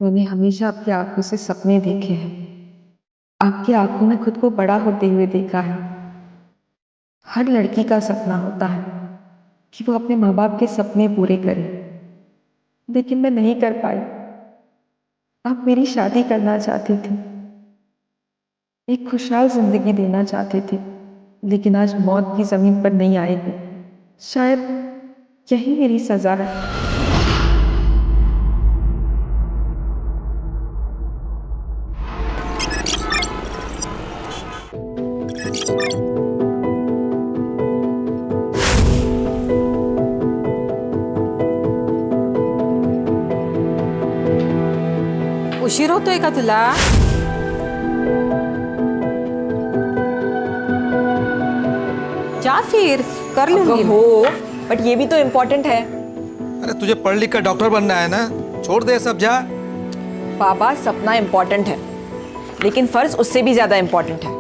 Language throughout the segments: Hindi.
मैंने हमेशा आपकी आंखों से सपने देखे हैं। आपकी आंखों में खुद को बड़ा होते हुए देखा है। हर लड़की का सपना होता है कि वो अपने माँ बाप के सपने पूरे करे, लेकिन मैं नहीं कर पाई। आप मेरी शादी करना चाहते थे, एक खुशहाल जिंदगी देना चाहते थे, लेकिन आज मौत की जमीन पर नहीं आएगी। शायद यही मेरी सजा है। उशीर होतोय का तुला? जा फिर कर लूंगी। हो, बट ये भी तो इम्पोर्टेंट है। अरे तुझे पढ़ लिख कर डॉक्टर बनना है ना, छोड़ दे सब, जा। बाबा, सपना इम्पोर्टेंट है, लेकिन फर्ज उससे भी ज्यादा इम्पोर्टेंट है।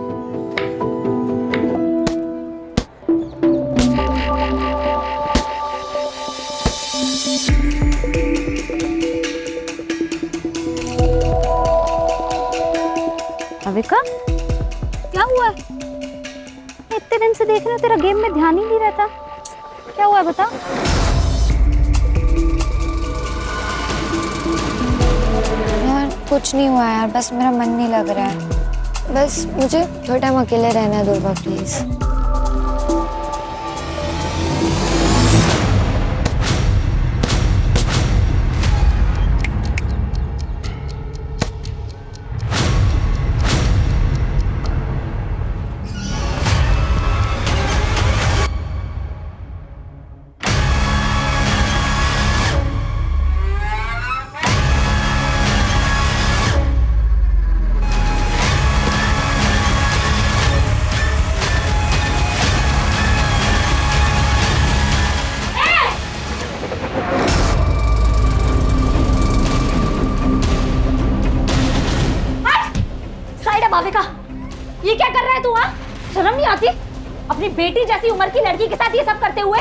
अविका, क्या हुआ? इतने दिन से देख रही हूँ, तेरा गेम में ध्यान ही नहीं रहता। क्या हुआ बता। यार कुछ नहीं हुआ यार, बस मेरा मन नहीं लग रहा है। बस मुझे थोड़ा टाइम अकेले रहना दो प्लीज। भाविका, ये क्या कर रहा है तू? हाँ, शर्म नहीं आती? अपनी बेटी जैसी उम्र की लड़की के साथ ये सब करते हुए।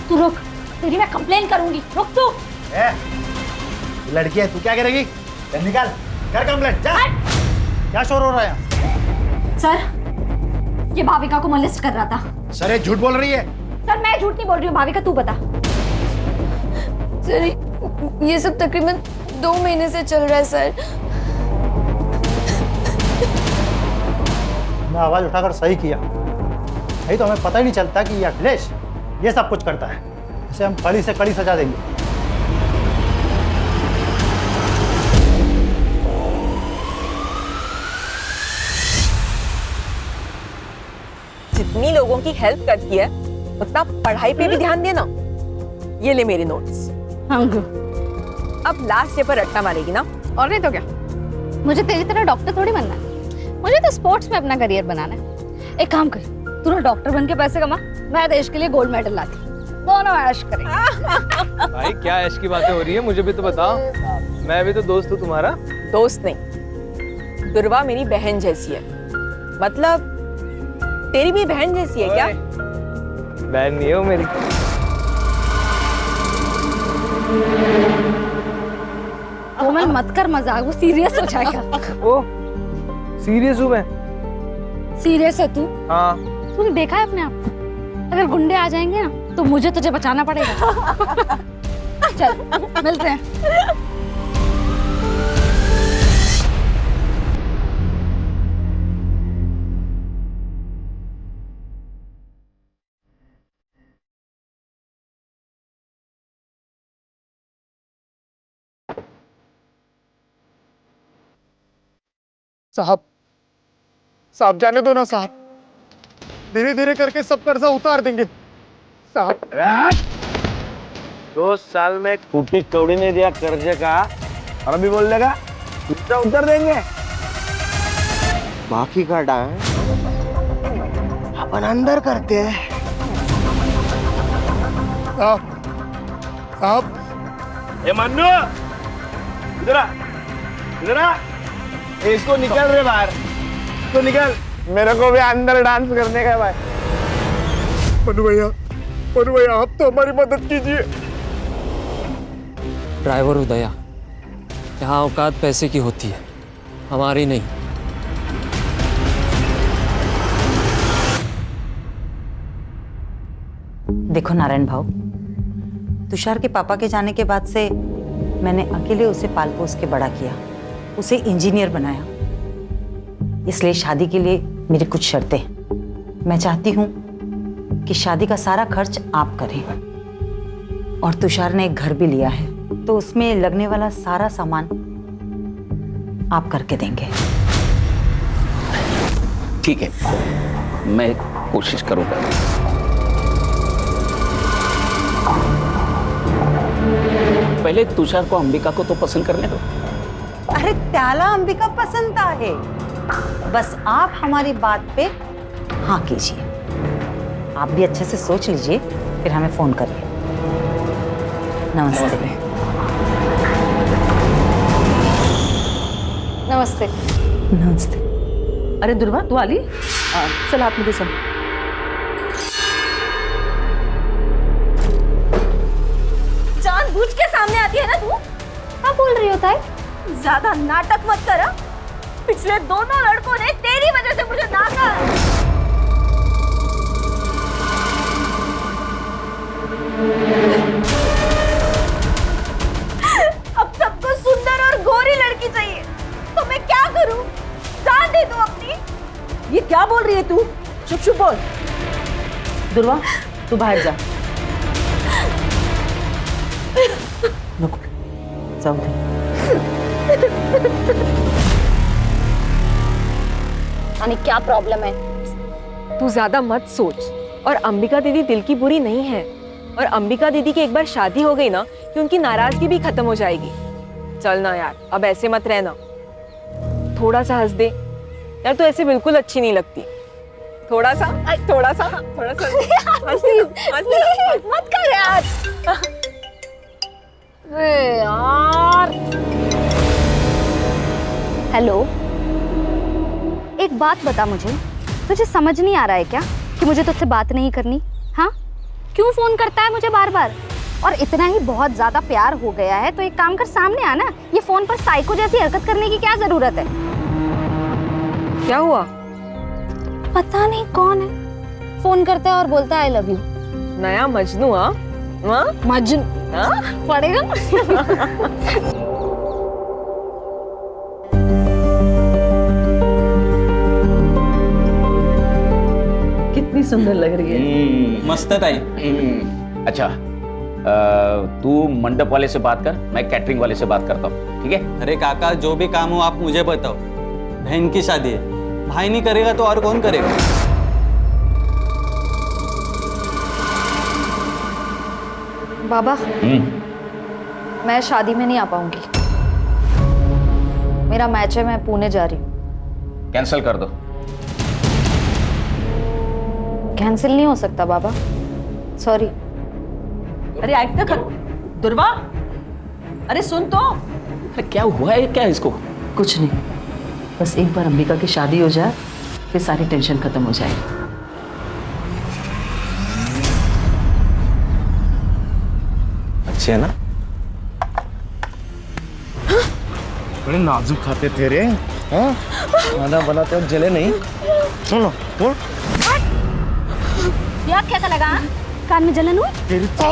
तू रुक, तेरी मैं कंप्लेन करूंगी। रुक तू। लड़की है, तू क्या करेगी? निकाल, कर कंप्लेंट, जा। क्या शोर हो रहा है यहाँ? सर, ये भाविका को मोलेस्ट कर रहा था। सर, ये झूठ बोल रही है। सर, मैं झूठ नहीं बोल रही हूँ। भाविका, तू बता। सर, ये सब तकरीबन 2 महीने से चल रहा है सर। मैं आवाज उठाकर सही किया, नहीं तो हमें पता ही नहीं चलता कि ये अखिलेश ये सब कुछ करता है। इसे हम कड़ी से कड़ी सजा देंगे। जितनी लोगों की हेल्प करती है, उतना पढ़ाई पे भी ध्यान देना। ये ले मेरे नोट्स। अब लास्ट डे पर रट्टा मारेगी ना? और नहीं तो क्या, मुझे तेरी तरह डॉक्टर थोड़ी बनना है। मुझे तो स्पोर्ट्स में अपना करियर बनाना है। एक काम कर, तू ना डॉक्टर बन के पैसे कमा, मैं देश के लिए गोल्ड मेडल लाती। दोनों ऐश करेंगे। भाई क्या ऐश की बातें हो रही है, मुझे भी तो बताओ। मैं भी तो दोस्त हूँ तुम्हारा। दोस्त नहीं, दुर्वा मेरी बहन जैसी है। मतलब तेरी भी बहन जैसी है क्या? बहन नहीं हो मेरी। कोमल, मत कर मजाक, वो सीरियस हो जाएगा। ओ सीरियस हूँ मैं। सीरियस है तू? हाँ। तूने देखा है अपने आप को? अगर गुंडे आ जाएंगे ना, तो मुझे तुझे बचाना पड़ेगा। चल, मिलते हैं। साहब, साहब जाने दो ना साहब, धीरे धीरे करके सब कर्जा उतार देंगे साहब। 2 साल में फूटी कौड़ी ने दिया कर्जे का, और अभी बोल देगा कर्जा उतार देंगे। बाकी का डांस अपन अंदर करते हैं। साहब, साहब। ए मन्नू, इधर आ, इधर आ। इसको निकल रे बाहर, इसको निकल। मेरे को भी अंदर डांस करने का है भाई। मनु भैया, आप तो हमारी मदद कीजिए। ड्राइवर उदया, यहाँ औकात पैसे की होती है, हमारी नहीं। देखो नारायण भाऊ, तुषार के पापा के जाने के बाद से मैंने अकेले उसे पाल पोस के बड़ा किया, उसे इंजीनियर बनाया। इसलिए शादी के लिए मेरी कुछ शर्तें हैं। मैं चाहती हूँ कि शादी का सारा खर्च आप करें, और तुषार ने एक घर भी लिया है तो उसमें लगने वाला सारा सामान आप करके देंगे। ठीक है, मैं कोशिश करूंगा। पहले तुषार को अंबिका को तो पसंद करने दो। अरे त्याला अंबिका पसंद है, बस आप हमारी बात पे हाँ कीजिए। आप भी अच्छे से सोच लीजिए, फिर हमें फोन करिए। नमस्ते। नमस्ते। नमस्ते। अरे दुर्वा, तू आली? चल आप मुझे सुन। जानबूझ के सामने आती है ना तू? क्या बोल रही हो ताई? ज्यादा नाटक मत कर। पिछले दोनों लड़कों ने तेरी वजह से मुझे नाका। अब सबको सुंदर और गोरी लड़की चाहिए, तो मैं क्या करूं? जान दे तू अपनी। ये क्या बोल रही है तू? चुप चुप बोल। दुर्वा, तू बाहर जा। रुक, जाओ दे। यानी क्या प्रॉब्लम है? तू ज्यादा मत सोच, और अंबिका दीदी दिल की बुरी नहीं है, और अंबिका दीदी की एक बार शादी हो गई ना कि उनकी नाराजगी भी खत्म हो जाएगी। चल ना यार, अब ऐसे मत रहना, थोड़ा सा हंस दे यार, तू ऐसे बिल्कुल अच्छी नहीं लगती। थोड़ा सा मत कर यार। अरे यार। हेलो, एक बात बता मुझे, तुझे समझ नहीं आ रहा है क्या कि मुझे तुझसे बात नहीं करनी? हाँ, क्यों फोन करता है मुझे बार बार? और इतना ही बहुत ज्यादा प्यार हो गया है तो एक काम कर, सामने आना। ये फोन पर साइको जैसी हरकत करने की क्या जरूरत है? क्या हुआ? पता नहीं कौन है, फोन करता है और बोलता है आई लव यू। नया मजनू? मजनू पड़ेगा। कितनी सुंदर लग रही है। मस्त है ताई। अच्छा, तू मंडप वाले से बात कर, मैं कैटरिंग वाले से बात करता हूँ, ठीक है? अरे काका, जो भी काम हो आप मुझे बताओ। बहन की शादी है, भाई नहीं करेगा तो और कौन करेगा? बाबा, मैं शादी में नहीं आ पाऊंगी। मेरा मैच है, मैं पुणे जा रही हूँ। कैंसिल कर दो। कैंसिल नहीं हो सकता बाबा, सॉरी। अरे ऐक ना कर दुर्वा, अरे सुन तो। अरे क्या हुआ है क्या इसको? कुछ नहीं, बस एक बार अंबिका की शादी हो जाए फिर सारी टेंशन खत्म हो जाएगी। अच्छे है ना? बड़े नाजुक खाते थे रे। हाँ? खाना बनाते वक्त जले नहीं। सुनो, बोल। यार कैसा लगा? कान में जलन हुई? तेरी तो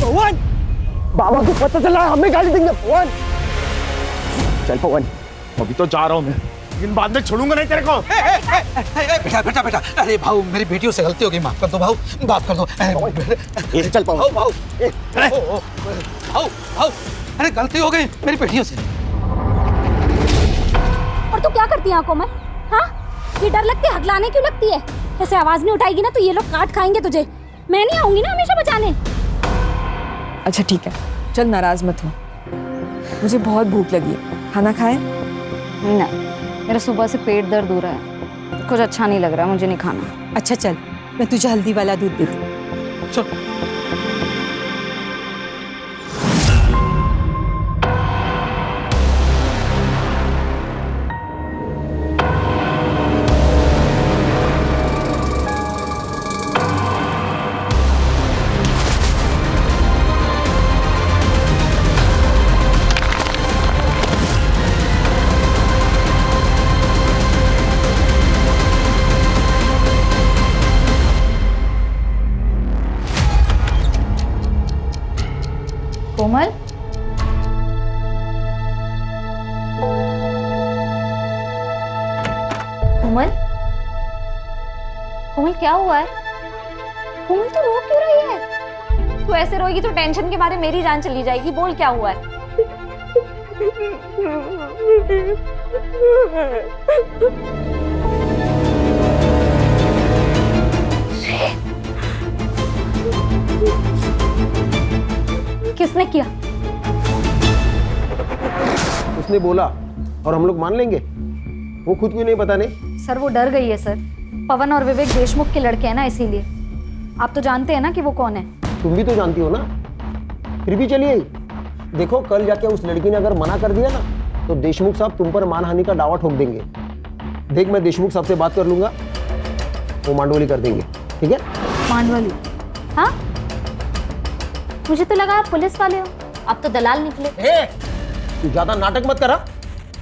पवन, बाबा को पता चला हमें गाली देंगे। पवन, चल पवन, अभी तो जा रहा हूँ मैं, लेकिन बाद में छोड़ूंगा नहीं तेरे को। बेटा बेटा बेटा, अरे भाऊ मेरी बेटियों से गलती हो गई, माफ कर दो भाऊ, माफ कर दो। चल पवन। भाऊ भाऊ, अरे गलती हो गई मेरी बेटियों से। और तू क्या करती है आंखों में? हाँ, ये डर लगती है, हकलाने क्यों लगती है? ऐसे आवाज नहीं उठाएगी ना तो ये लोग काट खाएंगे तुझे। मैं नहीं आऊंगी ना हमेशा बचाने। अच्छा ठीक है, चल नाराज मत हो, मुझे बहुत भूख लगी है, खाना खाए? नहीं, मेरा सुबह से पेट दर्द हो रहा है, कुछ अच्छा नहीं लग रहा, मुझे नहीं खाना। अच्छा चल, मैं तुझे हल्दी वाला दूध देती हूँ। चल। कोमल, कोमल, कोमल क्या हुआ है? कोमल तू रो क्यों रही है? तू ऐसे रोएगी तो टेंशन के मारे मेरी जान चली जाएगी। बोल क्या हुआ है? किसने किया? उसने बोला और हम लोग मान लेंगे? वो खुद क्यों नहीं बताने? सर वो डर गई है सर। पवन और विवेक देशमुख के लड़के हैं ना, इसीलिए। आप तो जानते हैं ना कि वो कौन है। तुम भी तो जानती हो ना, फिर भी चलिए। देखो कल जाके उस लड़की ने अगर मना कर दिया ना तो देशमुख साहब तुम पर मानहानि का दावा ठोक देंगे। देख मैं देशमुख साहब से बात कर लूंगा, वो मांडवली कर देंगे, ठीक है? मांडवली? हाँ, मुझे तो लगा आप पुलिस वाले हो, आप तो दलाल निकले। तू ज्यादा नाटक मत करा।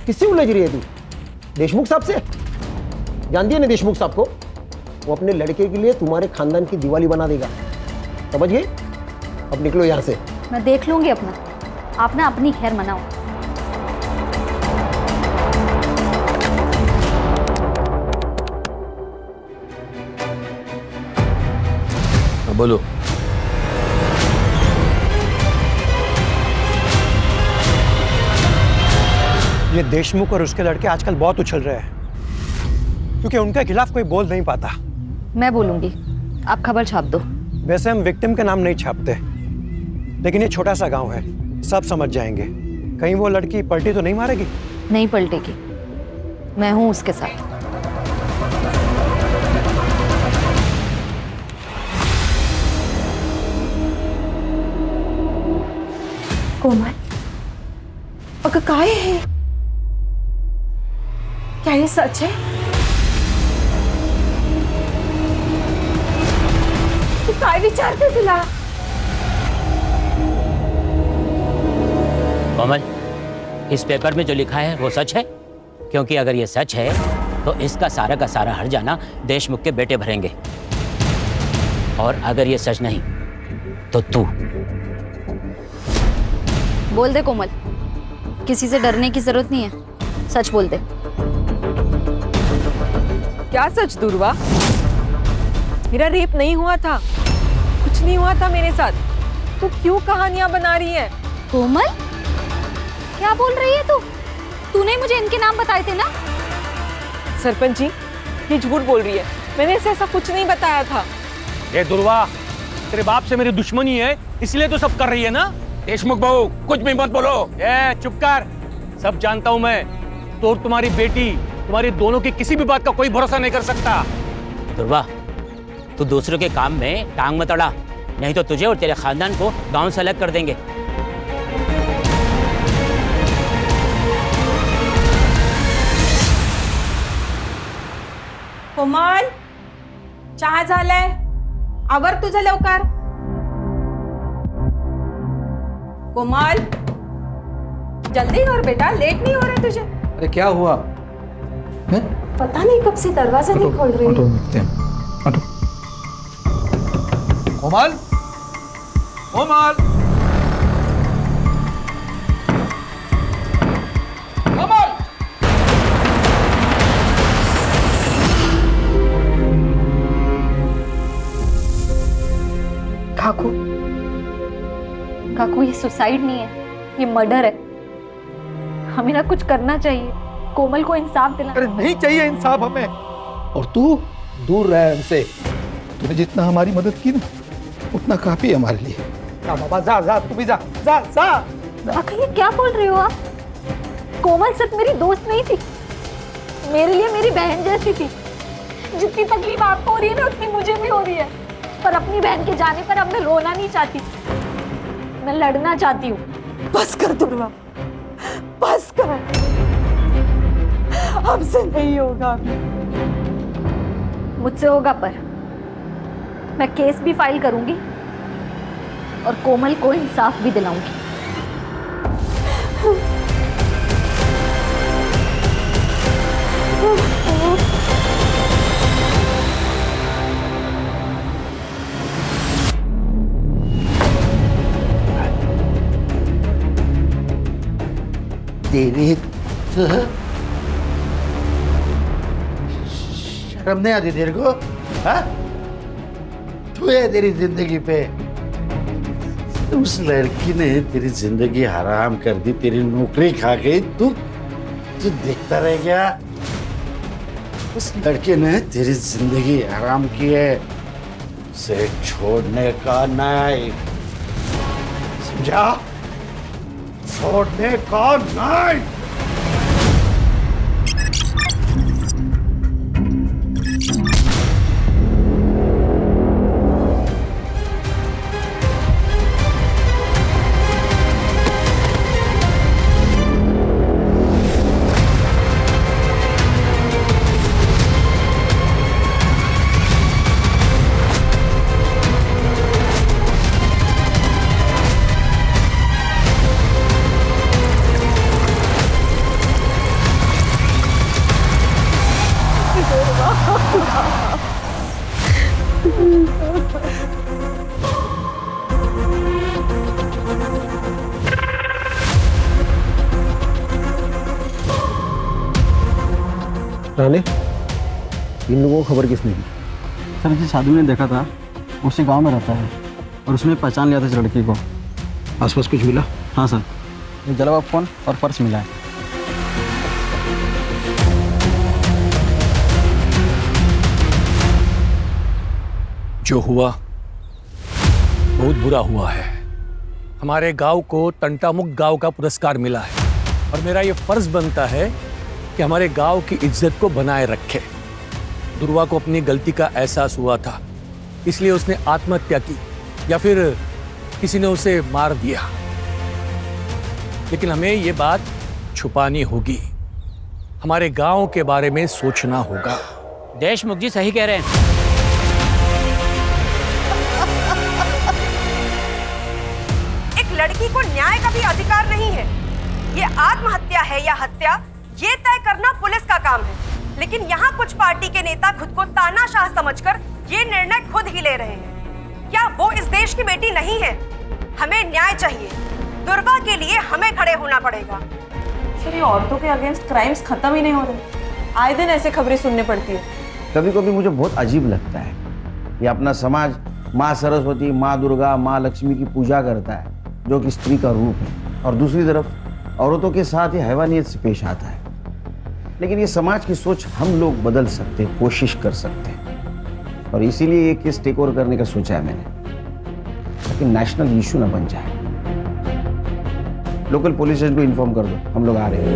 किससे उलझ रही है तू? देशमुख साहब से? जानती है ना देशमुख साहब को? वो अपने लड़के के लिए तुम्हारे खानदान की दिवाली बना देगा, समझ गए? अब निकलो यहाँ से। मैं देख लूंगी अपना, आप ना अपनी खैर मनाओ। बोलो। ये देशमुख और उसके लड़के आजकल बहुत उछल रहे हैं क्योंकि उनके खिलाफ कोई बोल नहीं पाता। मैं बोलूंगी, आप खबर छाप दो। वैसे हम विक्टिम के नाम नहीं छापते, लेकिन ये छोटा सा गांव है, सब समझ जाएंगे। कहीं वो लड़की पलटी तो नहीं मारेगी? नहीं पलटेगी, मैं हूं उसके साथ। कोमल, अगं काय है? क्या ये सच है? तू काय विचारते तुला? कोमल, इस पेपर में जो लिखा है वो सच है? क्योंकि अगर ये सच है तो इसका सारा का सारा हर्जाना देशमुख के बेटे भरेंगे, और अगर ये सच नहीं तो तू। बोल दे कोमल, किसी से डरने की जरूरत नहीं है, सच बोल दे। क्या सच दुर्वा? मेरा रेप नहीं हुआ था, कुछ नहीं हुआ था मेरे साथ। तू क्यों कहानियां बना रही है? कोमल, क्या बोल रही है तू? तूने मुझे इनके नाम बताए थे ना? सरपंच जी, ये झूठ बोल रही है, मैंने इसे ऐसा कुछ नहीं बताया था। ये दुर्वा, तेरे बाप से मेरी दुश्मनी है, इसलिए तो सब कर रही है ना? देशमुख बहू, कुछ भी मत बोलो। ए, चुप कर। सब जानता हूं मैं, तो और तुम्हारी बेटी, तुम्हारी दोनों की किसी भी बात का कोई भरोसा नहीं कर सकता। दुर्वा, तू दूसरों के काम में टांग मत अड़ा, नहीं तो तुझे और तेरे खानदान को गांव से अलग कर देंगे। कोमल, चहा झालाय, आवर तुझं लवकर। कोमल, जल्दी कर बेटा, लेट नहीं हो रहा तुझे? अरे क्या हुआ? पता नहीं कब से दरवाजा नहीं खोल रही है। कोमल, कोमल, कोमल। काकू, काकू ये सुसाइड नहीं है, ये मर्डर है। हमें ना कुछ करना चाहिए, कोमल को इंसाफ दिला। अरे नहीं चाहिए इंसाफ हमें, और तू दूर रह हमसे। तूने जितना हमारी मदद की ना उतना काफी है हमारे लिए। जा बाबा, जा जा, तू भी जा, जा जा। आखिर ये क्या बोल रहे हो आप? कोमल सिर्फ मेरी दोस्त नहीं थी, मेरे लिए मेरी बहन जैसी थी। जितनी तकलीफ आपको हो रही है ना उतनी मुझे भी हो रही है, पर अपनी बहन के जाने पर अब मैं रोना नहीं चाहती, मैं लड़ना चाहती हूँ। बस कर दुर्वा, बस कर, हमसे नहीं होगा। मुझसे होगा, पर मैं केस भी फाइल करूंगी और कोमल को इंसाफ भी दिलाऊंगी। तेरी तो शर्म नहीं आती तेरे को? हाँ? तू है तेरी जिंदगी पे। उस लड़की ने तेरी जिंदगी हराम कर दी, तेरी नौकरी खा गई। तू देखता रह गया। उस लड़के ने तेरी जिंदगी हराम की है, उसे छोड़ने का नहीं, समझा? छोड़ने का नहीं। राणे, इन लोगों को खबर किसने दी? सर जी साधु ने देखा था, उसी गांव में रहता है और उसने पहचान लिया था इस लड़की को। आसपास कुछ मिला? हाँ सर, एक जला हुआ फोन और पर्स मिला है। जो हुआ बहुत बुरा हुआ है। हमारे गांव को तंटामुक्त गांव का पुरस्कार मिला है और मेरा ये फर्ज बनता है कि हमारे गांव की इज्जत को बनाए रखे। दुर्वा को अपनी गलती का एहसास हुआ था, इसलिए उसने आत्महत्या की या फिर किसी ने उसे मार दिया, लेकिन हमें ये बात छुपानी होगी। हमारे गांव के बारे में सोचना होगा। देशमुख जी सही कह रहे हैं। एक लड़की को न्याय का भी अधिकार नहीं है। ये आत्महत्या है या हत्या, ये तय करना पुलिस का काम है। लेकिन यहाँ कुछ पार्टी के नेता खुद को तानाशाह समझकर ये निर्णय खुद ही ले रहे हैं। क्या वो इस देश की बेटी नहीं है? हमें न्याय चाहिए। दुर्गा के लिए हमें खड़े होना पड़ेगा। सर, ये औरतों के अगेंस्ट क्राइम्स खत्म ही नहीं हो रहे। आए दिन ऐसे खबरें सुनने पड़ती है। कभी कभी मुझे बहुत अजीब लगता है, ये अपना समाज माँ सरस्वती, माँ दुर्गा, माँ लक्ष्मी की पूजा करता है, जो कि स्त्री का रूप है, और दूसरी तरफ औरतों के साथ ये हैवानियत से पेश आता है। लेकिन ये समाज की सोच हम लोग बदल सकते हैं, कोशिश कर सकते हैं, और इसीलिए ये केस टेक ओवर करने का सोचा है मैंने, ताकि नेशनल इशू ना बन जाए। लोकल पुलिस स्टेशन को इन्फॉर्म कर दो, हम लोग आ रहे हैं।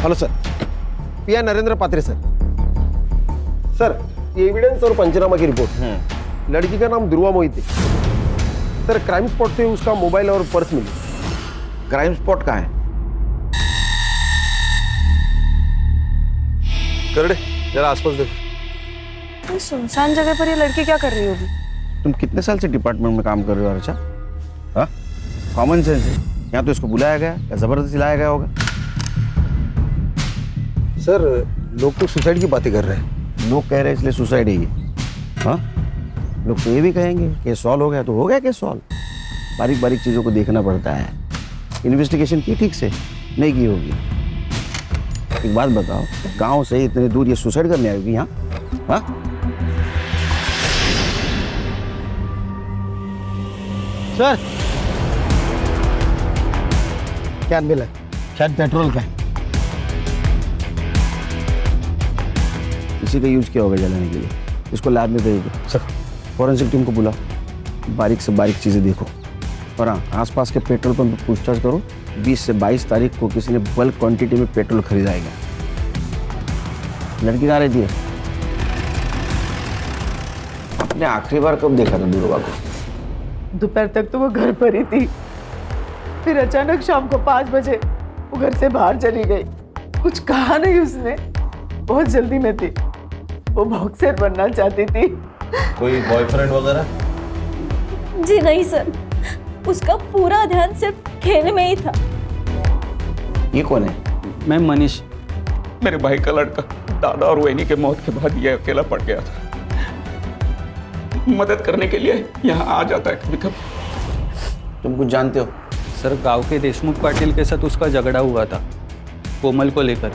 हेलो सर, पीआई नरेंद्र पात्रे सर। सर, ये एविडेंस और पंचनामा की रिपोर्ट। लड़की का नाम दुर्वा मोहिते। सर, क्राइम स्पॉट से उसका मोबाइल और पर्स मिली। क्राइम स्पॉट कहाँ है? करड़े, जरा आसपास देखो। सुनसान जगह पर ये लड़की क्या कर रही होगी? तुम कितने साल से डिपार्टमेंट में काम कर रहे हो अर्चा? हाँ, कॉमन सेंस है। यहाँ तो इसको बुलाया गया या जबरदस्ती लाया गया होगा? सर, लोग तो सुसाइड की बातें कर रहे हैं। लोग कह रहे हैं इसलिए सुसाइड है ये? हाँ, लोग तो ये भी कहेंगे केस सॉल्व हो गया, तो हो गया केस सॉल्व। बारीक बारीक चीज़ों को देखना पड़ता है। इन्वेस्टिगेशन की ठीक से नहीं की होगी। एक बात बताओ, गांव से इतने दूर ये सुसाइड करने आएगी यहाँ? हाँ, सर, क्या मिला? शायद पेट्रोल का है। इसी का यूज किया होगा जलाने के लिए। इसको लैब में भेज दो। सर, फॉरेंसिक टीम को बुलाओ, बारीक से बारीक चीज़ें देखो। और हाँ, आसपास के पेट्रोल पंप पर पूछताछ करो। 20 से 22 तारीख को किसी ने बल्क क्वांटिटी में पेट्रोल खरीदाएगा। लड़की कहाँ रहती है? आपने आखिरी बार कब देखा था दुर्गा को? दोपहर तक तो वो घर पर ही थी, फिर अचानक शाम को 5 बजे वो घर से बाहर चली गई। कुछ कहा नहीं उसने, बहुत जल्दी में थी। वो बॉक्सर बनना चाहती थी। कोई बॉयफ्रेंड वगैरह? जी नहीं सर, उसका पूरा ध्यान सिर्फ खेल में ही था। ये कौन है? मैं मनीष, मेरे भाई का लड़का। दादा और वैनी के मौत के बाद ये अकेला पड़ गया था। मदद करने के लिए यहाँ आ जाता है कभी कभी। तुम कुछ जानते हो? सर, गांव के देशमुख पाटिल के साथ उसका झगड़ा हुआ था कोमल को लेकर।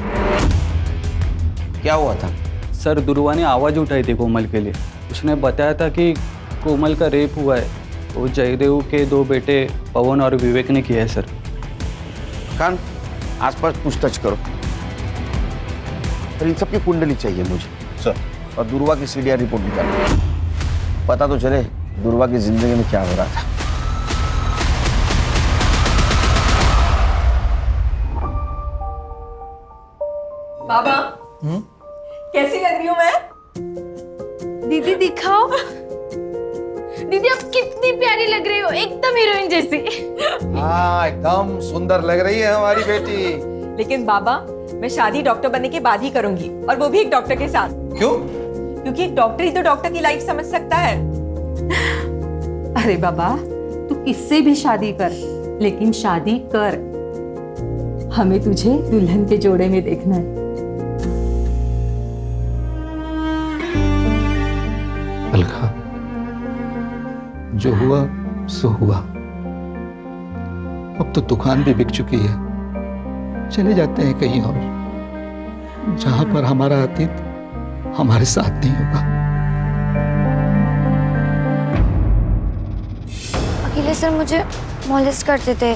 क्या हुआ था? सर, दुर्वा ने आवाज़ उठाई थी कोमल के लिए। उसने बताया था कि कोमल का रेप हुआ है। वो जयदेव के 2 बेटे पवन और विवेक ने किया है सर। खान, आसपास पूछताछ करो। और इन सब की कुंडली चाहिए मुझे सर, और दुर्वा की सीडीआर रिपोर्ट निकालो। पता तो चले दुर्वा की जिंदगी में क्या हो रहा था। बाबा, कैसी लग रही हूँ मैं? दीदी दिखाओ। दीदी आप कितनी प्यारी लग रही हो, एकदम हीरोइन जैसी। हाँ, एकदम सुंदर लग रही है हमारी बेटी। लेकिन बाबा, मैं शादी डॉक्टर बनने के बाद ही करूंगी, और वो भी एक डॉक्टर के साथ। क्यों? क्योंकि एक डॉक्टर ही तो डॉक्टर की लाइफ समझ सकता है। अरे बाबा, तू किससे भी शादी कर, लेकिन शादी कर। हमें तुझे दुल्हन के जोड़े में देखना है। अलका, जो हुआ सो हुआ। अब तो दुकान भी बिक चुकी है। चले जाते हैं कहीं और, जहां पर हमारा अतीत हमारे साथ नहीं होगा। अखिलेश सर मुझे मॉलेस्ट करते थे,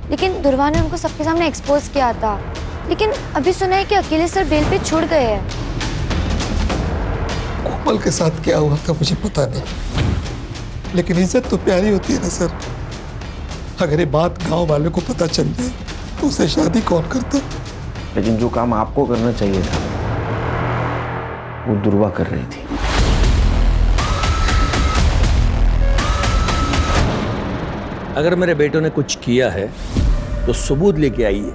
लेकिन दुर्वा ने उनको सबके सामने एक्सपोज किया था। लेकिन अभी सुना है कि अखिलेश सर बेल पे छूट गए हैं। कोमल के साथ क्या हुआ था मुझे पता नहीं, लेकिन इज्जत तो प्यारी होती है ना सर। अगर ये बात गांव वालों को पता चल जाए तो उसे शादी कौन करता? लेकिन जो काम आपको करना चाहिए था वो दुर्वा कर रही थी। अगर मेरे बेटों ने कुछ किया है तो सबूत लेके आइए।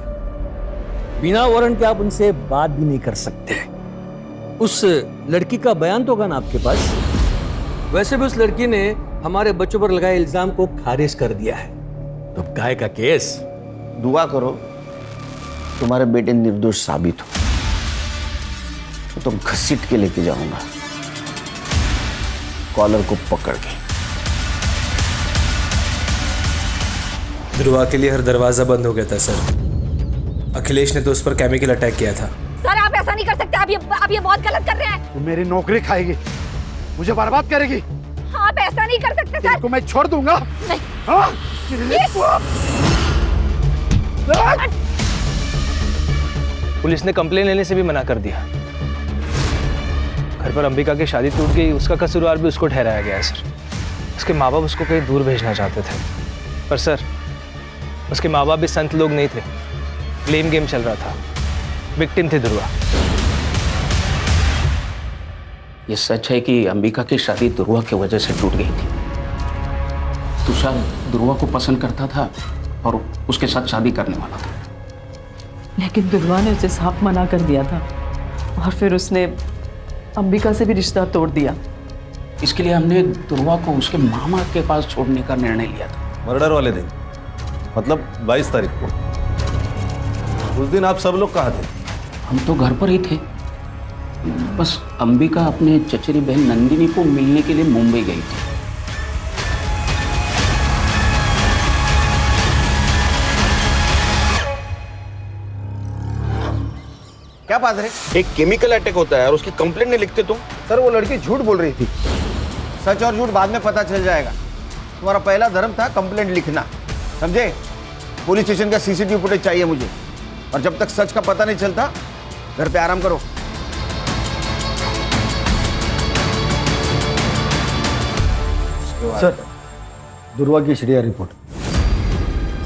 बिना वारंट के आप उनसे बात भी नहीं कर सकते। उस लड़की का बयान तो होगा ना आपके पास? वैसे भी उस लड़की ने हमारे बच्चों पर लगाए इल्जाम को खारिज कर दिया है। तो काय का केस? दुआ करो तुम्हारे बेटे निर्दोष साबित हो, तो घसीट के लेके जाऊंगा कॉलर को पकड़ के। ध्रुवा के लिए हर दरवाजा बंद हो गया था सर। अखिलेश ने तो उस पर केमिकल अटैक किया था। सर आप ऐसा नहीं कर सकते, आप ये बहुत गलत कर रहे हैं। तू मेरी नौकरी खाएगी, मुझे बर्बाद करेगी। आप ऐसा नहीं कर सकते सर। को मैं छोड़ दूंगा। नहीं। हाँ? पुलिस ने कंप्लेन लेने से भी मना कर दिया। घर पर अंबिका की शादी टूट गई, उसका कसूरवार भी उसको ठहराया गया है सर। उसके माँ बाप उसको कहीं दूर भेजना चाहते थे, पर सर उसके माँ बाप भी संत लोग नहीं थे। ब्लेम गेम चल रहा था। विक्टिम थी ध्रुवा। ये सच है कि अंबिका की शादी ध्रुवा की वजह से टूट गई थी। तुषार ध्रुवा को पसंद करता था और उसके साथ शादी करने वाला था, लेकिन ध्रुवा ने उसे साफ मना कर दिया था, और फिर उसने अंबिका से भी रिश्ता तोड़ दिया। इसके लिए हमने ध्रुवा को उसके मामा के पास छोड़ने का निर्णय लिया था। मर्डर वाले दिन, मतलब 22 तारीख को। उस दिन आप सब लोग कहाँ थे? हम तो घर पर ही थे। बस अंबिका अपने चचेरी बहन नंदिनी को मिलने के लिए मुंबई गई थी। क्या बात है? एक केमिकल अटैक होता है और उसकी कंप्लेंट नहीं लिखते तुम? सर वो लड़की झूठ बोल रही थी। सच और झूठ बाद में पता चल जाएगा। तुम्हारा पहला धर्म था कंप्लेंट लिखना, समझे? पुलिस स्टेशन का सीसीटीवी फुटेज चाहिए मुझे, और जब तक सच का पता नहीं चलता घर पे आराम करो। सर, दुर्वा की सीडीआर रिपोर्ट।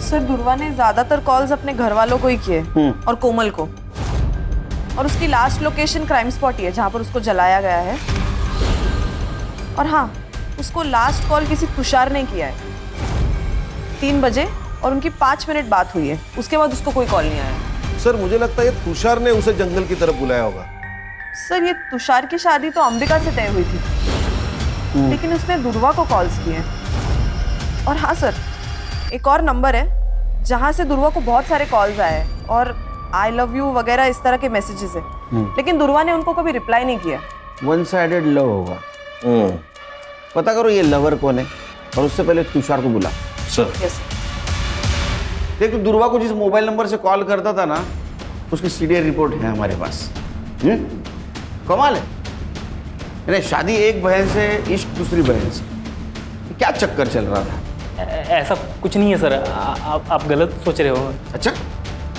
सर दुर्वा ने ज्यादातर कॉल्स अपने घर वालों को ही किए और कोमल को, और उसकी लास्ट लोकेशन क्राइम स्पॉट ही है जहां पर उसको जलाया गया है। और हाँ, उसको लास्ट कॉल किसी तुषार ने किया है 3 बजे, और उनकी 5 मिनट बात हुई है। उसके बाद उसको कोई कॉल नहीं आया। सर मुझे लगता है ये तुषार ने उसे जंगल की तरफ बुलाया होगा। सर ये तुषार की शादी तो अंबिका से तय हुई थी, लेकिन उसने दुर्वा को कॉल्स किए। और हाँ सर, एक और नंबर है जहां से दुर्वा को बहुत सारे कॉल्स आए हैं और आई लव यू वगैरह इस तरह के मैसेजेस है, लेकिन दुर्वा ने उनको कभी रिप्लाई नहीं किया। वन साइडेड लव होगा। पता करो ये लवर कौन है और उससे पहले तुषार को बुला। सर। देख, दुर्वा को जिस मोबाइल नंबर से कॉल करता था ना, उसकी सीडीआर रिपोर्ट है हमारे पास। कमाल है। यानी शादी एक बहन से, इश्क दूसरी बहन से, क्या चक्कर चल रहा था? ऐसा कुछ नहीं है सर, आप गलत सोच रहे हो। अच्छा,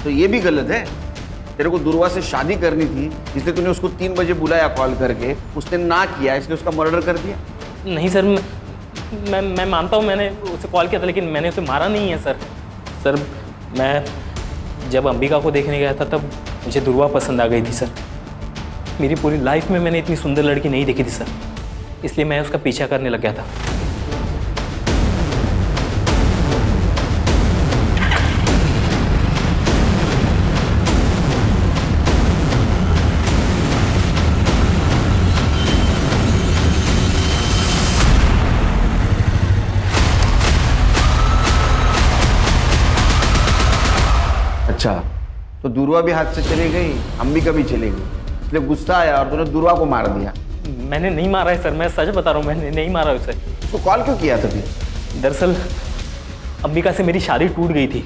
तो ये भी गलत है। तेरे को दुर्वा से शादी करनी थी, इसलिए तूने उसको 3 बजे बुलाया कॉल करके, उसने ना किया इसलिए उसका मर्डर कर दिया। नहीं सर, मैं मानता हूँ मैंने उसे कॉल किया था, लेकिन मैंने उसे मारा नहीं है सर। सर, मैं जब अंबिका को देखने गया था तब मुझे दुर्वा पसंद आ गई थी सर। मेरी पूरी लाइफ में मैंने इतनी सुंदर लड़की नहीं देखी थी सर, इसलिए मैं उसका पीछा करने लग गया था। अच्छा, तो दुर्वा भी हाथ से चली गई, अंबिका भी चली गई, इसलिए गुस्सा आया और तूने दुर्वा को मार दिया। मैंने नहीं मारा है सर, मैं सच बता रहा हूँ, मैंने नहीं मारा उसे। तो कॉल क्यों किया था फिर? दरअसल अंबिका से मेरी शादी टूट गई थी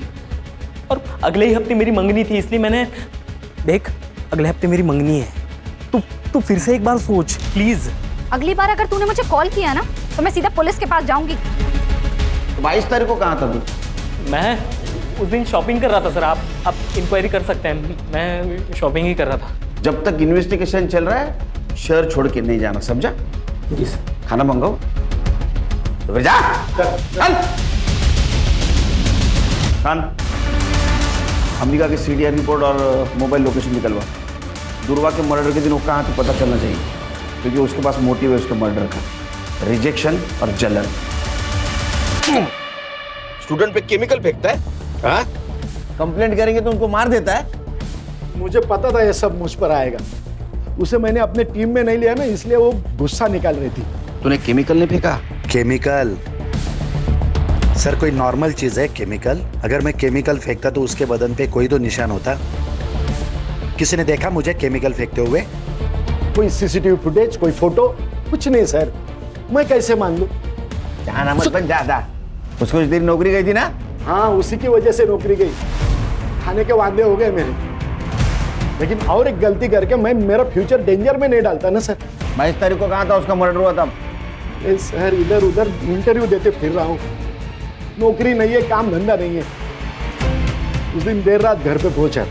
और अगले ही हफ्ते मेरी मंगनी थी, इसलिए मैंने देख, अगले हफ्ते मेरी मंगनी है, तू फिर से एक बार सोच प्लीज। अगली बार अगर तूने मुझे कॉल किया ना तो मैं सीधा पुलिस के पास जाऊंगी। 22 तारीख को कहाँ था तू? मैं उस दिन शॉपिंग कर रहा था सर, आप इंक्वायरी कर सकते हैं, मैं शॉपिंग ही कर रहा था। जब तक इन्वेस्टिगेशन चल रहा है शहर छोड़ के नहीं जाना, समझा? जी सर। खाना मंगाओ तो फिर जा। चल खान, अंबिका की सीडीआर रिपोर्ट और मोबाइल लोकेशन निकलवा। दुर्वा के मर्डर के दिन वो कहाँ तो पता चलना चाहिए, क्योंकि उसके पास मोटिव है उसके मर्डर का, रिजेक्शन और जलन। स्टूडेंट पे केमिकल फेंकता है, हाँ? कंप्लेंट करेंगे तो उनको मार देता है। मुझे पता था ये सब मुझ पर आएगा। उसे मैंने अपने टीम में नहीं लिया ना, इसलिए वो गुस्सा निकाल रही थी। तूने केमिकल नहीं फेंका? केमिकल सर कोई नॉर्मल चीज है केमिकल? अगर मैं केमिकल फेंकता तो उसके बदन पे कोई तो निशान होता। किसी ने देखा मुझे केमिकल फेंकते हुए? कोई सीसीटीवी फुटेज, कोई फोटो, कुछ नहीं सर। मैं कैसे मान लूं? जहां मत बन ज्यादा। उसको कुछ देर नौकरी गई थी ना? हाँ, उसी की वजह से नौकरी गई। खाने के वादे हो गए मेरे, लेकिन और एक गलती करके मैं मेरा फ्यूचर डेंजर में नहीं डालता ना सर। 22 तारीख को कहाँ था उसका मर्डर हुआ था? सर इधर उधर इंटरव्यू देते फिर रहा हूँ, नौकरी नहीं है, काम धंधा नहीं है। उस दिन देर रात घर पे पहुंचा,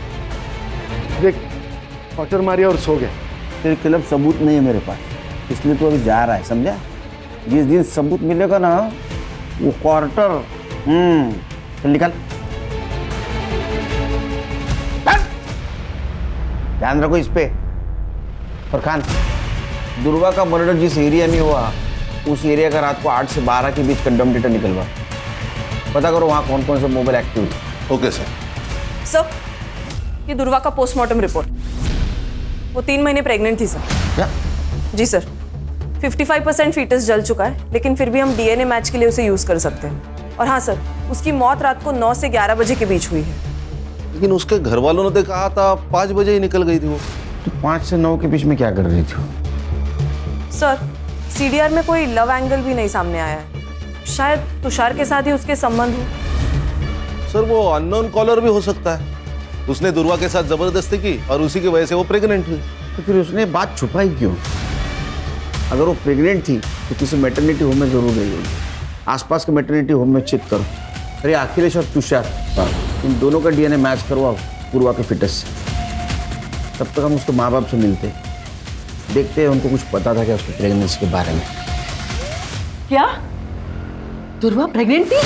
देख क्वार्टर मारी और सो गया। तेरे खिलाफ सबूत नहीं है मेरे पास, इसलिए तू अभी जा रहा है, समझा? जिस दिन सबूत मिलेगा ना वो क्वार्टर चल निकल। ध्यान रखो इस पे। और खान, दुर्वा का मर्डर जिस एरिया में हुआ उस एरिया का रात को 8 से 12 के बीच कंडम डेटा निकलवा। पता करो वहाँ कौन कौन से मोबाइल एक्टिव है। Okay sir. सर, ये दुर्वा का पोस्टमार्टम रिपोर्ट। वो 3 महीने प्रेग्नेंट थी सर। क्या? जी सर। 55% फीटस जल चुका है, लेकिन फिर भी हम डीएनए मैच के लिए उसे यूज कर सकते हैं। और हाँ सर, उसकी मौत रात को 9 से 11 बजे के बीच हुई है। लेकिन उसके घर वालों ने तो कहा था 5 बजे ही निकल गई थी वो। तो 5 से 9 के बीच में क्या कर रही थी? सर, सीडीआर में कोई लव एंगल भी नहीं सामने आया है। शायद तुषार के साथ ही उसके संबंध हो। सर वो अननोन कॉलर भी हो सकता है। उसने दुर्वा के साथ जबरदस्ती की और उसी की वजह से वो प्रेग्नेंट हुई। तो फिर उसने बात छुपाई क्यों? अगर वो प्रेग्नेंट थी तो किसी मैटरनिटी होम में जरूर गई होगी। आसपास के मैटरनिटी होम में चेक करो। अरे अखिलेश और तुषार, इन दोनों का डीएनए मैच करवाओ पूर्वा के फिटनेस से। तब तक हम उसके माँ बाप से मिलते, देखते हैं उनको कुछ पता था क्या उसके प्रेगनेंसी के बारे में। क्या दुर्वा प्रेग्नेंट थी?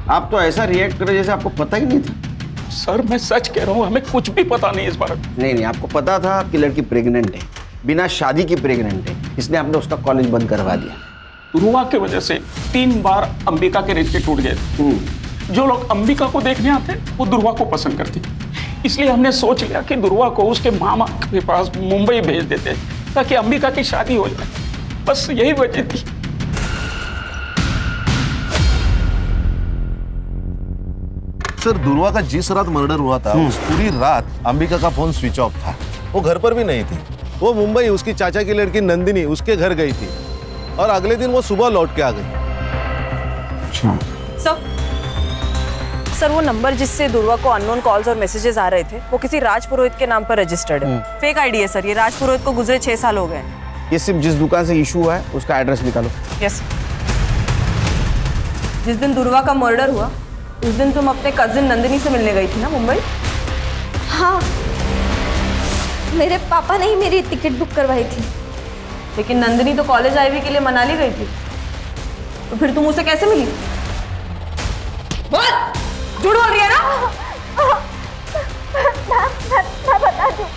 आप तो ऐसा रिएक्ट कर रहे जैसे आपको पता ही नहीं था। सर मैं सच कह रहा हूँ, हमें कुछ भी पता नहीं इस बारे में। नहीं, आपको पता था कि लड़की प्रेग्नेंट है, बिना शादी की प्रेग्नेंट है, इसलिए आपने उसका कॉलेज बंद करवा दिया। दुर्वा की वजह से 3 बार अंबिका के रिश्ते टूट गए। जो लोग अंबिका को देखने आते वो दुर्वा को पसंद करते, इसलिए हमने सोच लिया कि दुर्वा को उसके मामा के पास मुंबई भेज देते ताकि अंबिका की शादी हो जाए। बस यही वजह थी। सर, दुर्वा का जिस रात मर्डर हुआ था उस पूरी रात अंबिका का फोन स्विच ऑफ था, वो घर पर भी नहीं थी। वो मुंबई उसकी चाचा की लड़की नंदिनी उसके घर गई थी और अगले दिन वो सुबह लौट के आ गई। सर वो नंबर जिससे दुर्वा को अननोन कॉल्स और मैसेजेस आ रहे थे वो किसी राज पुरोहित के नाम पर रजिस्टर्ड है। फेक आईडी है सर। ये राज पुरोहित को गुजरे 6 साल हो गए। ये सिर्फ जिस दुकान से इशू हुआ है उसका एड्रेस निकालो। यस। जिस दिन दुर्वा का मर्डर हुआ उस दिन तुम अपने कजिन नंदिनी से मिलने गई थी ना मुंबई? हाँ, मेरे पापा ने ही मेरी टिकट बुक करवाई थी। लेकिन नंदिनी तो कॉलेज आईवी के लिए मनाली गई थी, तो फिर तुम उसे कैसे मिली? बोल, झूठ बोल रही है ना? मैं बता दूं,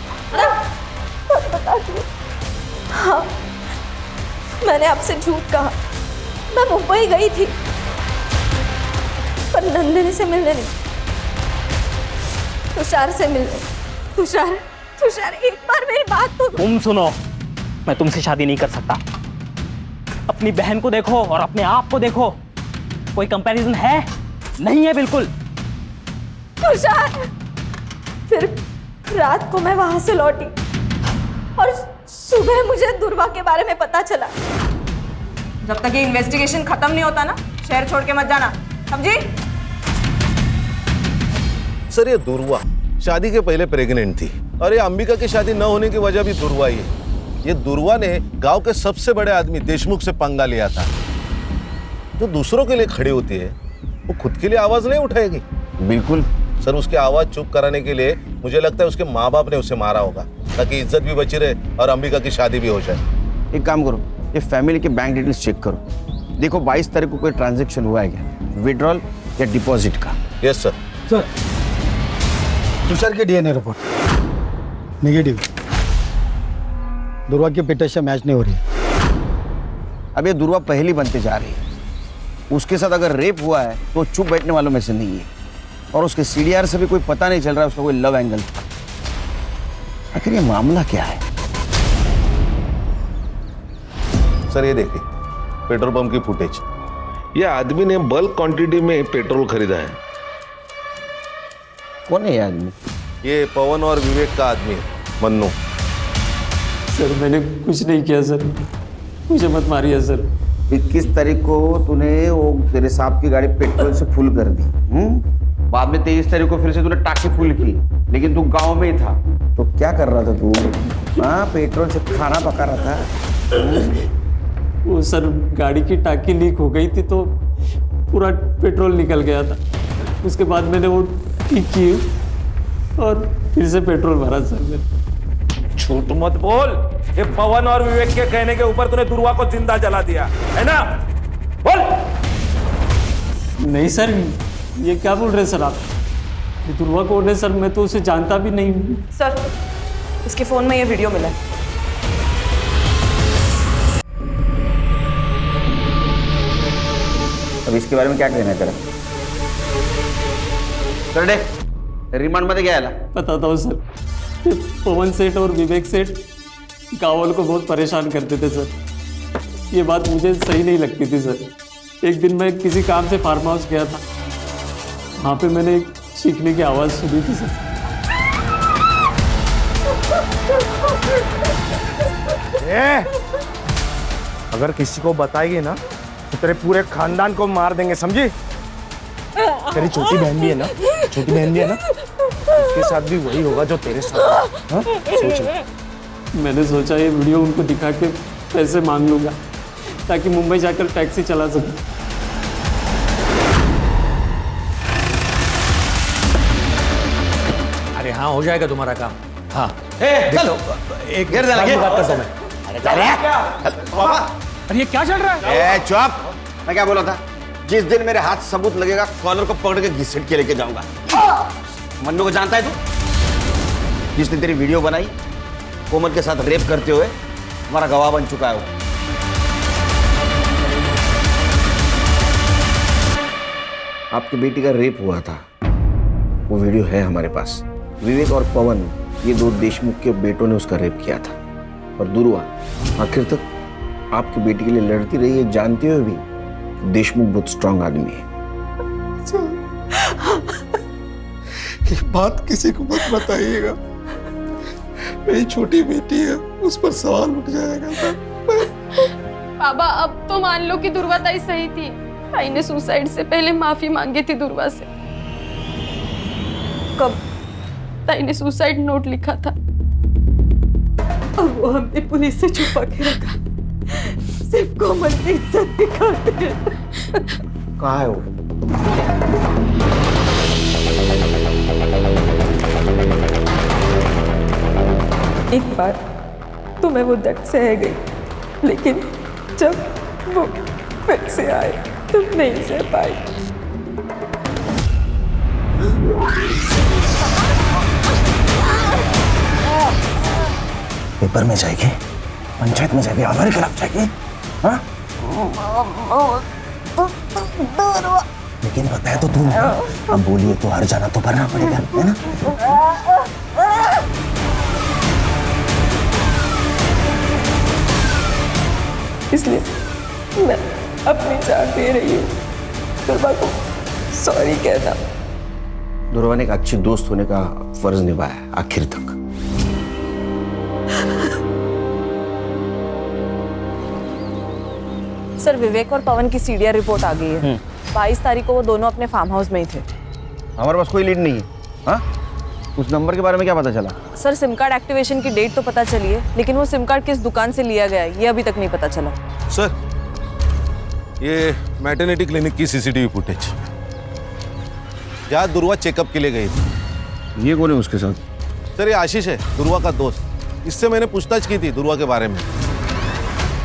बता दूं। हाँ, मैंने आपसे झूठ कहा। मैं मुंबई गई थी पर नंदिनी से मिलने नहीं, तुषार से मिलने। तुषार एक बार मेरी बात तो। तुम सुनो, मैं तुमसे शादी नहीं कर सकता। अपनी बहन को देखो और अपने आप को देखो, कोई कंपैरिजन है? नहीं है बिल्कुल। तुषार, फिर रात को मैं वहां से लौटी और सुबह मुझे दुर्वा के बारे में पता चला। जब तक ये इन्वेस्टिगेशन खत्म नहीं होता ना, शहर छोड़ के मत जाना, समझी? सर ये दुर्वा शादी के पहले प्रेग्नेंट थी और ये अंबिका की शादी न होने की वजह भी दुर्वा ही है। ये दुर्वा ने गांव के सबसे बड़े आदमी देशमुख से पंगा लिया था। जो दूसरों के लिए खड़ी होती है वो खुद के लिए आवाज नहीं उठाएगी। बिल्कुल सर, उसकी आवाज चुप कराने के लिए मुझे लगता है उसके माँ बाप ने उसे मारा होगा ताकि इज्जत भी बची रहे और अंबिका की शादी भी हो जाए। एक काम करो, ये फैमिली के बैंक डिटेल्स चेक करो, देखो 22 तारीख को कोई ट्रांजैक्शन हुआ है क्या, विड्रॉल या डिपॉजिट का। Yes sir. सर, तुषार के डीएनए रिपोर्ट नेगेटिव। दुर्वा की पिक्चर से मैच नहीं हो रही है। अब ये दुर्वा पहली बनते जा रही है। उसके साथ अगर रेप हुआ है तो चुप बैठने वालों में से नहीं है, और उसके सीडीआर से भी कोई पता नहीं चल रहा है उसका कोई लव एंगल था। आखिर ये मामला क्या है? सर ये देखिए पेट्रोल पंप की फुटेज। ये आदमी ने बल्क क्वांटिटी में पेट्रोल खरीदा है। कौन है ये आदमी? ये पवन और विवेक का आदमी है, मन्नू। सर मैंने कुछ नहीं किया सर, मुझे मत मारिए सर। 21 तारीख को तूने वो तेरे साहब की गाड़ी पेट्रोल से फुल कर दी। बाद में 23 तारीख को फिर से तूने टाकी फुल की, लेकिन तू गांव में ही था। तो क्या कर रहा था तू? हाँ, पेट्रोल से खाना पका रहा था। वो सर गाड़ी की टाकी लीक हो गई थी तो पूरा पेट्रोल निकल गया था। उसके बाद मैंने वो ठीक की और फिर से पेट्रोल भरा सर मैंने। झूठ मत बोल। ये पवन और विवेक के कहने के ऊपर तूने दुर्वा को जिंदा जला दिया है ना? बोल। नहीं सर, ये क्या बोल रहे हैं सर आप? ये दुर्वा कौन है सर? मैं तो उसे जानता भी नहीं हूँ। सर, इसके फोन में ये वीडियो मिला है। अब इसके बारे में क्या कहना है तेरा? चल दे, रिमांड मध्ये घ्यायला। बताता हूँ सर, ये पवन सेठ और विवेक सेठ गाँव वालों को बहुत परेशान करते थे सर। ये बात मुझे सही नहीं लगती थी सर। एक दिन मैं किसी काम से फार्म हाउस गया था, वहाँ पे मैंने एक चीखने की आवाज़ सुनी थी सर। अगर किसी को बताएगी ना तो तेरे पूरे खानदान को मार देंगे, समझी? तेरी छोटी बहन भी है ना, छोटी बहन भी है ना, उसके साथ भी वही होगा जो तेरे साथ। हाँ? सोचो। मैंने सोचा ये वीडियो उनको दिखा के पैसे मांग लूँगा ताकि मुंबई जाकर टैक्सी चला सकूँ। अरे हाँ, हो जाएगा तुम्हारा काम। हाँ चलो, एक घेर लगे। अरे ये क्या चल रहा है? चुप! मैं क्या बोला था? जिस दिन मेरे हाथ सबूत लगेगा कॉलर को पकड़ के घसीट के लेके जाऊंगा। मन्नू को जानता है तू? जिसने तेरी वीडियो बनाई कोमल के साथ रेप करते हुए, हमारा गवाह बन चुका है वो। आपकी बेटी का रेप हुआ था, वो वीडियो है हमारे पास। विवेक और पवन, ये दो देशमुख के बेटों ने उसका रेप किया था। और दुर्वा आखिर तक आपकी बेटी के लिए लड़ती रही है, जानते हुए भी देशमुख बहुत स्ट्रांग आदमी है। ये बात किसी को मत बताइएगा। मेरी छोटी बेटी है, उस पर सवाल उठ जाएगा सर। बाबा अब तो मान लो कि दुर्वा ताई सही थी। ताई ने सुसाइड से पहले माफी मांगी थी दुर्वा से। कब? ताई ने सुसाइड नोट लिखा था। अब वो हमने पुलिस से छुपा के रखा, सिर्फ कोमल की इज्जत दिखाते हैं। कहाँ है वो? एक बार तो मैं वो दर्द सह गई, लेकिन जब वो फिर से आए तो नहीं सह पाई। पेपर में जाएगी, पंचायत में जाएगी, हमारे खिलाफ जाएगी। हाँ? लेकिन बताया तो तू, अब बोलिए तो हर जाना तो भरना पड़ेगा, है ना? इसलिए मैं अपनी जान दे रही हूँ। दुर्वा को सॉरी कहना। दुर्वा ने एक अच्छी दोस्त होने का फर्ज निभाया आखिर तक। सर विवेक और पवन की सीडीआर रिपोर्ट आ गई है। 22 तारीख को वो दोनों अपने फार्म हाउस में ही थे। हमारे पास कोई लीड नहीं है। हाँ? उस नंबर के बारे में क्या पता चला? सर सिम कार्ड एक्टिवेशन की डेट तो पता चली है, लेकिन वो सिम कार्ड किस दुकान से लिया गया है ये अभी तक नहीं पता चला। सर ये मैटरनिटी क्लिनिक की सीसीटीवी फुटेज, जहाँ दुर्वा चेकअप के लिए गई थी। ये कौन है उसके साथ? सर ये आशीष है, दुर्वा का दोस्त। इससे मैंने पूछताछ की थी दुर्वा के बारे में।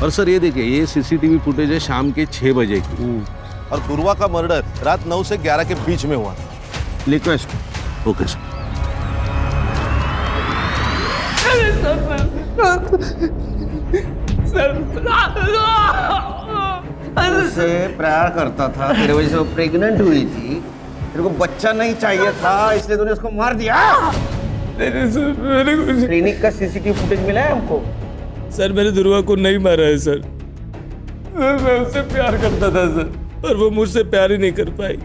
और सर ये देखिए, ये सीसीटीवी फुटेज है शाम के 6 बजे की, और दुर्वा का मर्डर रात 9 से 11 के बीच में हुआ। लिखो इसको। Okay sir. उससे प्यार करता था, तेरे वजह से वो प्रेग्नेंट हुई थी, तेरे को बच्चा नहीं चाहिए था, इसलिए तूने उसको मार दिया। क्लिनिक का सीसीटीवी फुटेज मिला है हमको। सर मैंने दुर्वा को नहीं मारा है सर, मैं उससे प्यार करता था सर, और वो मुझसे प्यार ही नहीं कर पाई।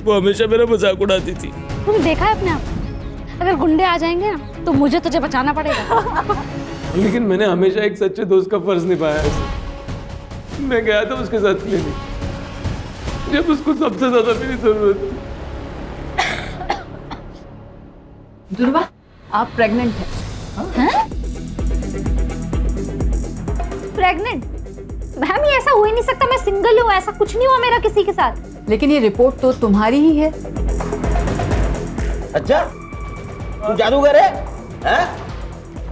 वो हमेशा मेरा मजाक उड़ाती थी। तूने देखा है अपने आप, अगर गुंडे आ जाएंगे ना तो मुझे तुझे बचाना पड़ेगा। लेकिन मैंने हमेशा एक सच्चे दोस्त का फर्ज निभाया है सर। मैं गया था उसके साथ क्लिनिक जब उसको सबसे ज्यादा मेरी जरूरत थी। दुर्वा आप प्रेग्नेंट हैं? प्रेग्नेंट? मैम ये ऐसा हो ही नहीं सकता, मैं सिंगल हूँ, ऐसा कुछ नहीं हुआ मेरा किसी के साथ। लेकिन ये रिपोर्ट तो तुम्हारी ही है। अच्छा तू जादूगर है? हैं?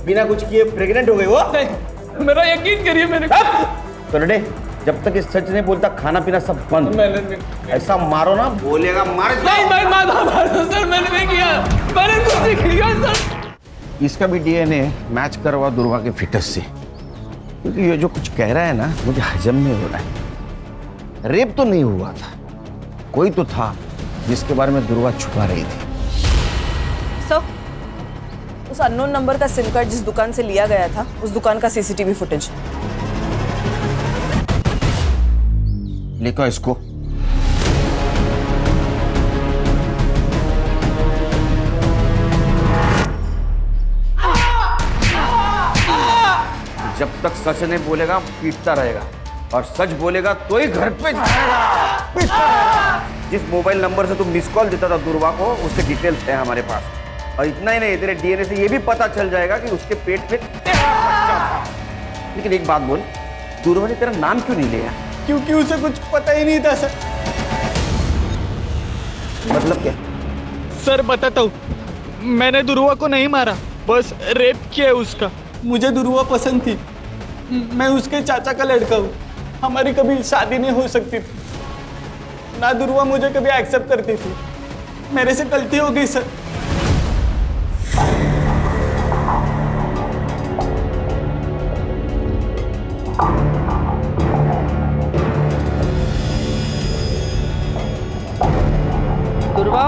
बिना कुछ किए प्रेग्नेंट हो गई वो? मेरा यकीन करिए मैंने। तो डे, जब तक ये सच नहीं बोलता खाना पीना सब बंद। ऐसा मारो ना, बोलेगा मार। नहीं सर मैंने नहीं किया, मैंने कुछ नहीं किया सर। इसका भी डीएनए मैच करवा दुर्वा के फिटस से, क्योंकि ये जो कुछ कह रहा है ना मुझे हजम नहीं हो रहा है। रेप तो नहीं हुआ था, कोई तो था जिसके बारे में दुर्वा छुपा रही थी। सर उस अननोन नंबर का सिम कार्ड जिस दुकान से लिया गया था, उस दुकान का सीसीटीवी फुटेज। लिखो इसको। जब तक सच नहीं बोलेगा पीटता रहेगा, और सच बोलेगा तो ही घर पे जाएगा। जिस मोबाइल नंबर से तुम मिस कॉल देता था दुर्वा को, उसके डिटेल्स है हमारे पास। और इतना ही नहीं, तेरे डीएनए से ये भी पता चल जाएगा कि उसके पेट में तेरा बच्चा था। लेकिन एक बात बोल, दुर्वा ने तेरा नाम क्यों नहीं लिया? क्योंकि उसे कुछ पता ही नहीं था सर। मतलब क्या? सर बताता हूँ, मैंने दुर्वा को नहीं मारा, बस रेप किया है उसका। मुझे दुर्वा पसंद थी, मैं उसके चाचा का लड़का हूँ, हमारी कभी शादी नहीं हो सकती थी। ना दुर्वा मुझे कभी एक्सेप्ट करती थी, मेरे से गलती हो गई सर। दुर्वा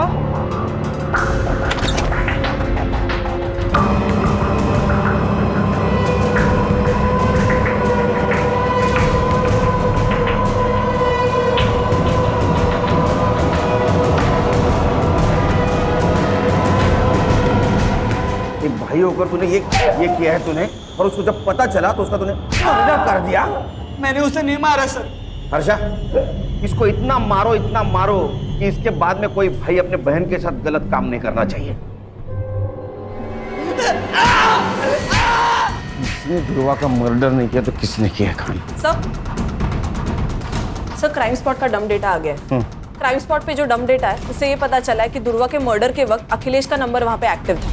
भाई होकर तूने ये किया है तूने, और उसको जब पता चला तो उसका तूने मर्डर कर दिया। मैंने उसे नहीं मारा सर। हर्षा, इसको इतना मारो कि इसके बाद में कोई भाई अपने बहन के साथ गलत काम नहीं करना चाहिए। इसने ध्रुवा का मर्डर नहीं किया तो किसने किया खान? सर क्राइम स्पॉट का डम डेटा आ गया है। क्राइम स्पॉट पे जो डम डेटा है उससे ये पता चला है कि ध्रुवा के मर्डर के वक्त अखिलेश का नंबर वहाँ पे एक्टिव था।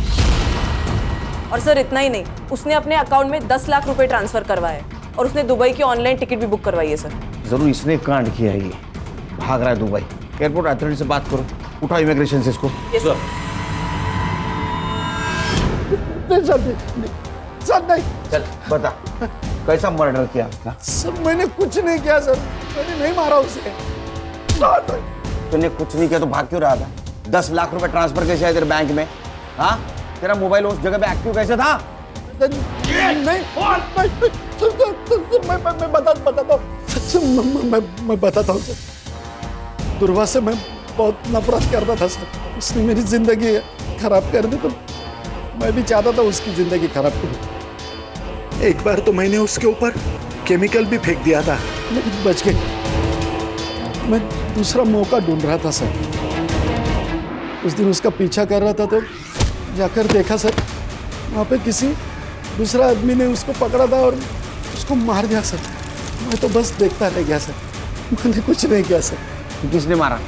और सर इतना ही नहीं, उसने अपने अकाउंट में 10 लाख रुपए ट्रांसफर करवाए और उसने दुबई की ऑनलाइन टिकट भी बुक करवाई है सर। जरूर इसने कांड किया है, ये भाग रहा है दुबई। एयरपोर्ट अथॉरिटी से बात करो, उठाओ इमिग्रेशन से इसको। सर नहीं। चल बता, कैसा मर्डर किया उसका? सर मैंने कुछ नहीं किया सर, मैंने नहीं मारा उसे। तूने कुछ नहीं किया तो भाग क्यों रहा था? 10 लाख रुपए ट्रांसफर कैसे है तेरे बैंक में? हाँ, तेरा मोबाइल उस जगह पे एक्टिव कैसे था? मैं बताता हूँ सर। दुर्वा से मैं बहुत नफरत करता था सर। उसने मेरी जिंदगी खराब कर दी, तो मैं भी चाहता था उसकी जिंदगी खराब करूं। एक बार तो मैंने उसके ऊपर केमिकल भी फेंक दिया था, लेकिन बच गई। मैं दूसरा मौका ढूंढ रहा था सर। उस दिन उसका पीछा कर रहा था तो जाकर देखा सर, वहाँ पे किसी दूसरा आदमी ने उसको पकड़ा था और उसको मार दिया सर। मैं तो बस देखता रह गया सर, मैंने कुछ नहीं किया सर। किसने मारा?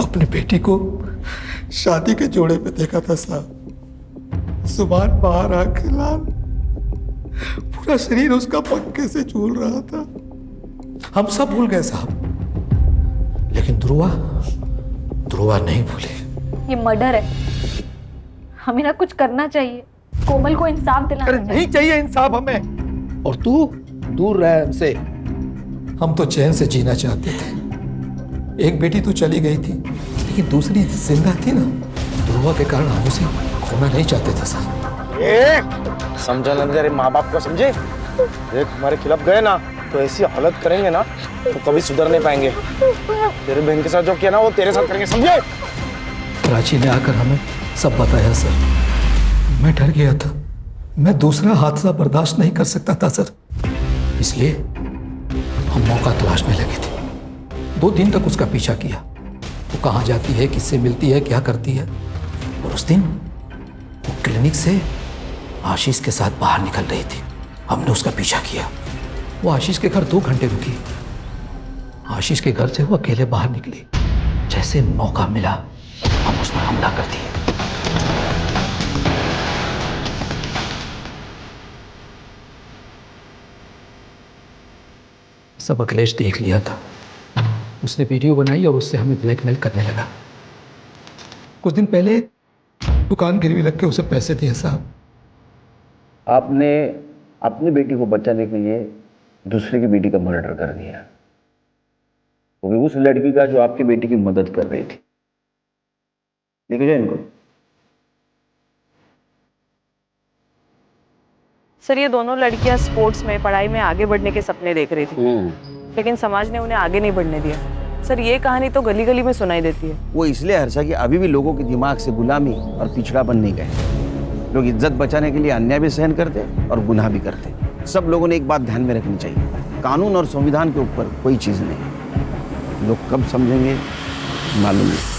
अपनी बेटी को शादी के जोड़े पे देखा था साहब। जुबान बाहर आके लाल, पूरा शरीर उसका पंखे से झूल रहा था। हम सब भूल गए साहब, लेकिन ध्रुवा नहीं भूले। ये मर्डर है, हमें ना कुछ करना चाहिए। कोमल को इंसाफ दिलाना चाहिए। नहीं चाहिए इंसाफ हमें, और तू दूर रह हमसे। हम तो चैन से जीना चाहते थे। एक बेटी तो चली गई थी, लेकिन दूसरी जिंदा थी ना। ध्रुवा के कारण हम उसे खोना नहीं चाहते थे साहब। समझा ना तेरे माँ बाप को, समझे? देख हमारे खिलाफ गए ना तो ऐसी हालत करेंगे ना तो कभी सुधर नहीं पाएंगे। तेरे बहन के साथ जो किया ना वो तेरे साथ करेंगे, समझे? प्राची ने आकर हमें सब बताया सर। मैं डर गया था, मैं दूसरा हादसा बर्दाश्त नहीं कर सकता था सर। इसलिए हम मौका तलाशने लगे थे। 2 दिन तक उसका पीछा किया, वो कहाँ जाती है, किससे मिलती है, क्या करती है। और उस दिन वो क्लिनिक से आशीष के साथ बाहर निकल रही थी। हमने उसका पीछा किया। वो आशीष के घर 2 घंटे रुकी। आशीष के घर से वो अकेले बाहर निकली। जैसे मौका मिला हम उस पर हमला कर दिए। सब अखिलेश देख लिया था। उसने वीडियो बनाई और उससे हमें ब्लैकमेल करने लगा। कुछ दिन पहले दुकान गिरवी रख के उसे पैसे दिए साहब। आपने अपनी बेटी को बचाने के लिए दूसरे की बेटी का मर्डर कर दिया, वो भी उस लड़की का जो आपकी बेटी की मदद कर रही थी। लेके जाए इनको। सर ये दोनों लड़कियां स्पोर्ट्स में, पढ़ाई में आगे बढ़ने के सपने देख रही थी, लेकिन समाज ने उन्हें आगे नहीं बढ़ने दिया। सर ये कहानी तो गली गली में सुनाई देती है। वो इसलिए हर्षा कि अभी भी लोगों के दिमाग से गुलामी और पिछड़ापन नहीं गए। लोग इज्जत बचाने के लिए अन्याय भी सहन करते और गुनाह भी करते। सब लोगों ने एक बात ध्यान में रखनी चाहिए, कानून और संविधान के ऊपर कोई चीज़ नहीं। लोग कब समझेंगे मालूम नहीं।